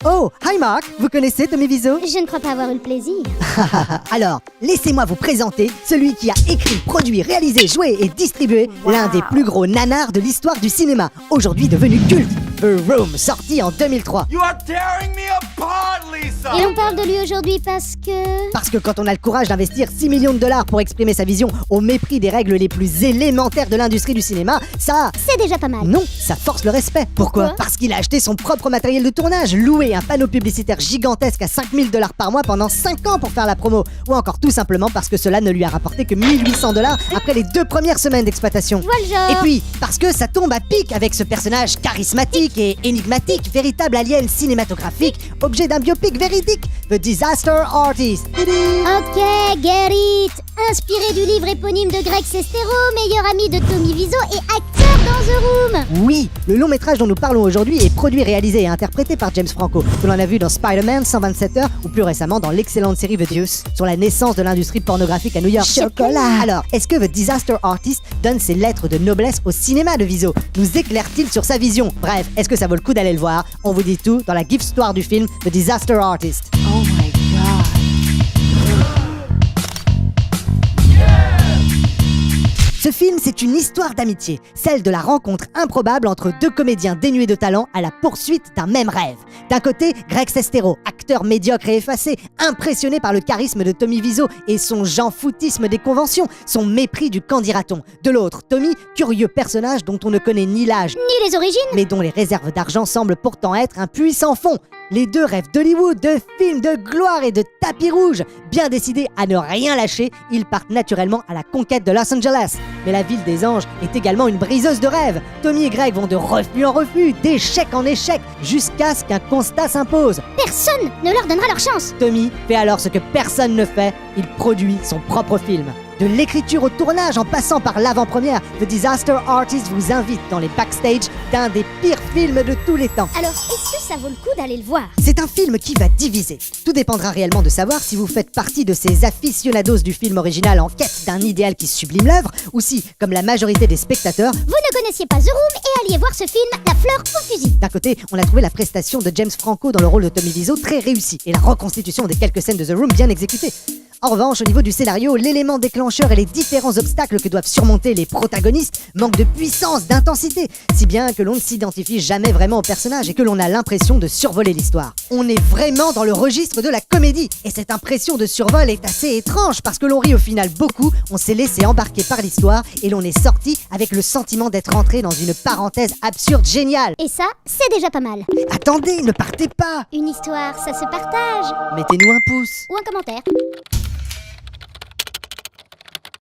Oh, hi Marc, vous connaissez Tommy Wiseau? Je ne crois pas avoir eu le plaisir. Alors, laissez-moi vous présenter celui qui a écrit, produit, réalisé, joué et distribué l'un des plus gros nanars de l'histoire du cinéma, aujourd'hui devenu culte, The Room, sorti en 2003. You are tearing me apart, Lisa! Et on parle de lui aujourd'hui parce que... Parce que quand on a le courage d'investir 6 millions de dollars pour exprimer sa vision au mépris des règles les plus élémentaires de l'industrie du cinéma, ça... C'est déjà pas mal. Non, ça force le respect. Pourquoi? Parce qu'il a acheté son propre matériel de tournage, loué un panneau publicitaire gigantesque à 5 000 $ par mois pendant 5 ans pour faire la promo, ou encore tout simplement parce que cela ne lui a rapporté que 1 800 $ après les 2 premières semaines d'exploitation. Je vois le genre. Et puis, parce que ça tombe à pic avec ce personnage charismatique et énigmatique, véritable alien cinématographique, objet d'un biopic véridique, The Disaster Artist. Ok, get it. Inspiré du livre éponyme de Greg Sestero, meilleur ami de Tommy Wiseau et acteur dans The Room. Oui, le long métrage dont nous parlons aujourd'hui est produit, réalisé et interprété par James Franco, que l'on a vu dans Spider-Man 127 heures ou plus récemment dans l'excellente série The Deuce sur la naissance de l'industrie pornographique à New York. Chocolat. Alors, est-ce que The Disaster Artist donne ses lettres de noblesse au cinéma de Wiseau? Nous éclaire-t-il sur sa vision? Bref, est-ce que ça vaut le coup d'aller le voir? On vous dit tout dans la gift-histoire du film The Disaster Artist. Oh my god. Ce film, c'est une histoire d'amitié, celle de la rencontre improbable entre deux comédiens dénués de talent à la poursuite d'un même rêve. D'un côté, Greg Sestero, acteur médiocre et effacé, impressionné par le charisme de Tommy Wiseau et son jean-foutisme des conventions, son mépris du qu'en dira-t-on. De l'autre, Tommy, curieux personnage dont on ne connaît ni l'âge, Ni les origines. mais dont les réserves d'argent semblent pourtant être un puissant fond. Les deux rêvent d'Hollywood, de films, de gloire et de tapis rouge. Bien décidés à ne rien lâcher, ils partent naturellement à la conquête de Los Angeles. Mais la ville des anges est également une briseuse de rêves. Tommy et Greg vont de refus en refus, d'échec en échec, jusqu'à ce qu'un constat s'impose. Personne ne leur donnera leur chance. Tommy fait alors ce que personne ne fait, il produit son propre film. De l'écriture au tournage en passant par l'avant-première, The Disaster Artist vous invite dans les backstage d'un des pires films de tous les temps. Alors, est-ce que ça vaut le coup d'aller le voir? C'est un film qui va diviser. Tout dépendra réellement de savoir si vous faites partie de ces aficionados du film original en quête d'un idéal qui sublime l'œuvre, ou si, comme la majorité des spectateurs, Vous ne connaissiez pas The Room et alliez voir ce film, la fleur au fusil. d'un côté, on a trouvé la prestation de James Franco dans le rôle de Tommy Wiseau très réussie, et la reconstitution des quelques scènes de The Room bien exécutées. En revanche, au niveau du scénario, l'élément déclencheur et les différents obstacles que doivent surmonter les protagonistes manquent de puissance, d'intensité, si bien que l'on ne s'identifie jamais vraiment au personnage et que l'on a l'impression de survoler l'histoire. On est vraiment dans le registre de la comédie, et cette impression de survol est assez étrange parce que l'on rit au final beaucoup, on s'est laissé embarquer par l'histoire et l'on est sorti avec le sentiment d'être entré dans une parenthèse absurde géniale. Et ça, c'est déjà pas mal. Attendez, ne partez pas! Une histoire, ça se partage. Mettez-nous un pouce. Ou un commentaire.